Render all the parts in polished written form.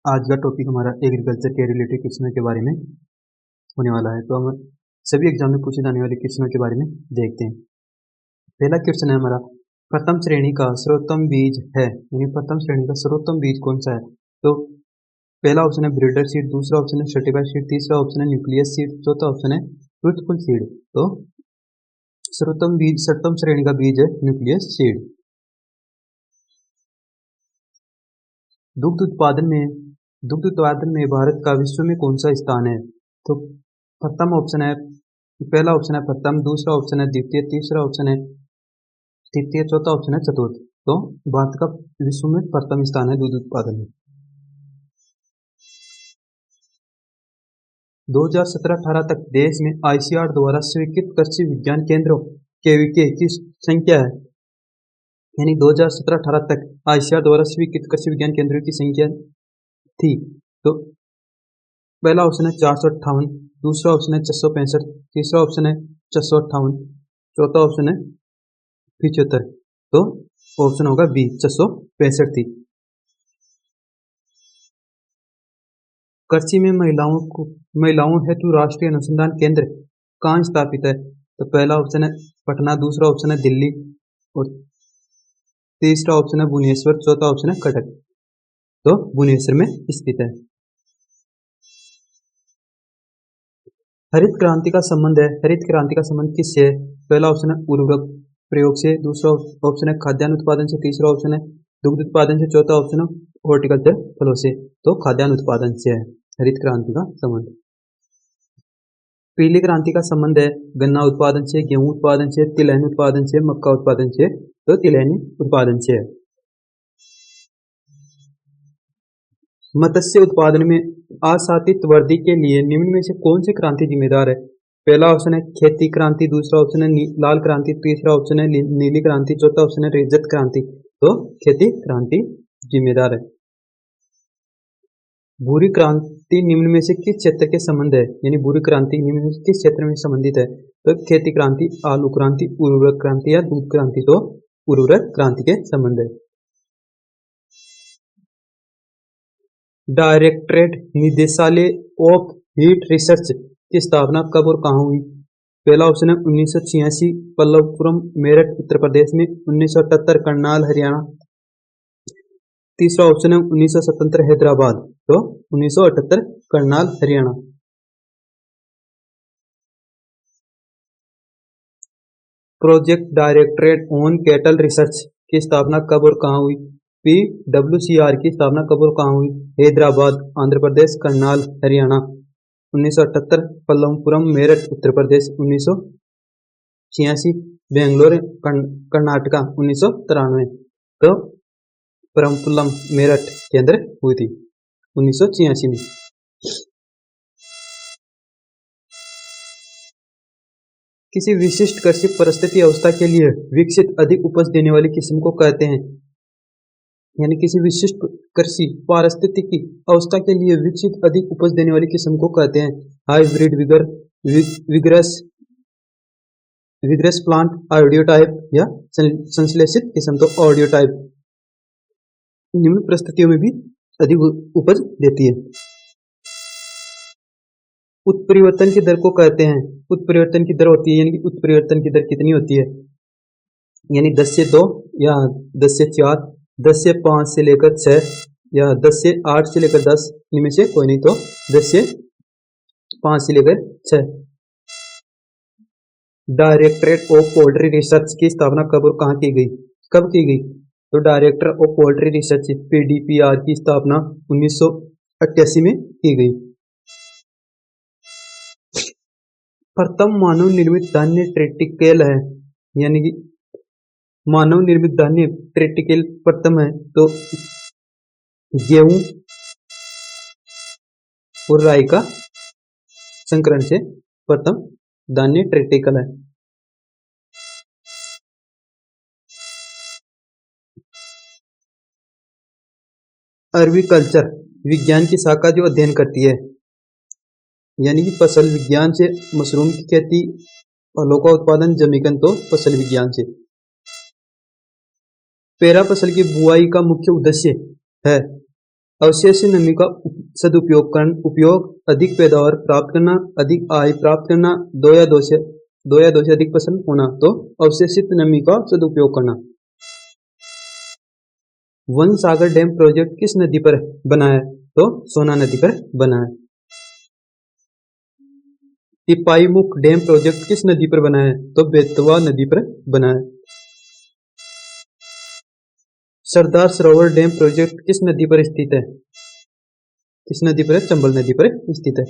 आज का टॉपिक हमारा एग्रीकल्चर के रिलेटेड क्वेश्चनों के बारे में होने वाला है। तो हम सभी एग्जाम में पूछे जाने वाले क्वेश्चनों के बारे में देखते हैं। पहला क्वेश्चन है हमारा, प्रथम श्रेणी का सर्वोत्तम बीज है, यानी प्रथम श्रेणी का सर्वोत्तम बीज कौन सा है। तो पहला ऑप्शन है ब्रीडर सीड, दूसरा ऑप्शन है सर्टिफाइड सीड, तीसरा ऑप्शन है न्यूक्लियस सीड, चौथा ऑप्शन है ट्रूथफुल सीड। तो सर्वोत्तम श्रेणी का बीज है न्यूक्लियस सीड। दुग्ध उत्पादन में भारत का विश्व में कौन सा स्थान है। तो प्रथम ऑप्शन है, पहला ऑप्शन है प्रथम, दूसरा ऑप्शन है द्वितीय, तीसरा ऑप्शन है तृतीय, चौथा ऑप्शन है चतुर्थ। तो भारत का विश्व में प्रथम स्थान है दूध उत्पादन में। 2017-18 तक देश में आईसीआर द्वारा स्वीकृत कृषि विज्ञान केंद्रों केवीके की संख्या है, यानी 2017-18 तक आईसीआर द्वारा स्वीकृत कृषि विज्ञान केंद्रों की संख्या थी। तो पहला ऑप्शन है 458, दूसरा ऑप्शन है 665, तीसरा ऑप्शन है 658, चौथा ऑप्शन है 75। तो ऑप्शन होगा बी, 665 थी। कृषि में महिलाओं हेतु राष्ट्रीय अनुसंधान केंद्र कहाँ स्थापित है। तो पहला ऑप्शन है पटना, दूसरा ऑप्शन है दिल्ली और तीसरा ऑप्शन है भुवनेश्वर, चौथा ऑप्शन है कटक। तो भुवनेश्वर में स्थित है। हरित क्रांति का संबंध किससे है। पहला ऑप्शन है उर्वरक प्रयोग से, दूसरा ऑप्शन है खाद्यान्न उत्पादन से, तीसरा ऑप्शन है दुग्ध उत्पादन से, चौथा ऑप्शन है हॉर्टिकल्चर फलों से। तो खाद्यान्न उत्पादन से है हरित क्रांति का संबंध। पीली क्रांति का संबंध है गन्ना उत्पादन से, गेहूं उत्पादन से, तिलहन उत्पादन से, मक्का उत्पादन से। तो तिलहनी उत्पादन से है। मत्स्य उत्पादन में आसातित वृद्धि के लिए निम्न में से कौन सी क्रांति जिम्मेदार है। पहला ऑप्शन है खेती क्रांति, दूसरा ऑप्शन है लाल क्रांति, तीसरा ऑप्शन है नीली क्रांति, चौथा ऑप्शन है रजत क्रांति। तो खेती क्रांति जिम्मेदार है। भूरी क्रांति निम्न में से किस क्षेत्र के संबंध है, यानी भूरी क्रांति निम्न में से किस क्षेत्र में संबंधित है। तो खेती क्रांति, आलू क्रांति, उर्वरक क्रांति या दूध क्रांति। तो उर्वरक क्रांति के संबंध है। डायरेक्टरेट निदेशालय ऑफ हीट रिसर्च की स्थापना कब और कहाँ हुई। पहला ऑप्शन है 1986 पल्लवपुरम मेरठ उत्तर प्रदेश में, 1978 करनाल हरियाणा, तीसरा ऑप्शन है 1977 हैदराबाद। तो 1978 Karnal Haryana. Project directorate on cattle research की स्थापना कब और कहाँ हुई। PWCR की स्थापना कब और कहाँ हुई। हैदराबाद आंध्र प्रदेश, करनाल हरियाणा। 1978 पल्लवपुरम मेरठ उत्तर प्रदेश, 1986 बेंगलोर कर्नाटका, 1993। तो पल्लवपुरम मेरठ केंद्र हुई थी 1986 में। किसी विशिष्ट कृषि परिस्थिति अवस्था के लिए विकसित अधिक उपज देने वाली किस्म को कहते हैं, यानी किसी विशिष्ट कृषि पारिस्थितिकी अवस्था के लिए विकसित अधिक उपज देने वाली किस्म को कहते हैं hybrid, vigorous plant, audio type या संश्लेषित किस्म। तो ऑडियो टाइप निम्न परिस्थितियों में भी अधिक उपज देती है। उत्परिवर्तन की दर को कहते हैं, उत्परिवर्तन की दर होती है, यानी कि उत्परिवर्तन की दर कितनी होती है, यानी 10 से 2 या 10 से 4, 10 से 5 से लेकर 6 या 10 से 8 से लेकर 10, इनमें से कोई नहीं। तो 10 से 5 से लेकर 6। डायरेक्टरेट ऑफ पोल्ट्री रिसर्च की स्थापना कब और कहाँ की गई। तो director of poultry research PDPR की स्थापना 1988 में की गई। प्रथम मानव निर्मित धान्य ट्रेटिकेल है, यानी कि मानव निर्मित धान्य ट्रेटिकेल प्रथम है। तो गेहूं और राई का संकरण से प्रथम धान्य ट्रेटिकल है। अर्विकल्चर विज्ञान की शाखा जो अध्ययन करती है, यानी कि फसल विज्ञान से मशरूम की खेती, फलों का उत्पादन, जमीकन तो फसल विज्ञान से। पेरा फसल की बुआई का मुख्य उद्देश्य है अवशेष नमी का उपयोग अधिक पैदावार प्राप्त करना, अधिक आय प्राप्त करना, दो या दो से अधिक फसल होना। तो अवशेषित नमी का सदुपयोग करना। वन सागर डैम प्रोजेक्ट किस नदी पर बना है? तो सोना नदी पर बना है। तिपाईमुख डैम प्रोजेक्ट किस नदी पर बना है? तो बेतवा नदी पर बना है। सरदार सरोवर डैम प्रोजेक्ट किस नदी पर स्थित है? किस नदी पर है? चंबल नदी पर स्थित है।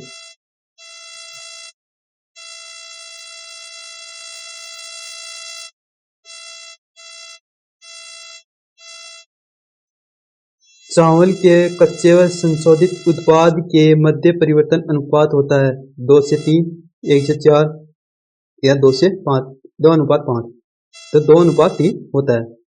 चावल के कच्चे व संशोधित उत्पाद के मध्य परिवर्तन अनुपात होता है 2 से 3, 1 से 4 या 2 से 5, 2:5। तो 2:3 होता है।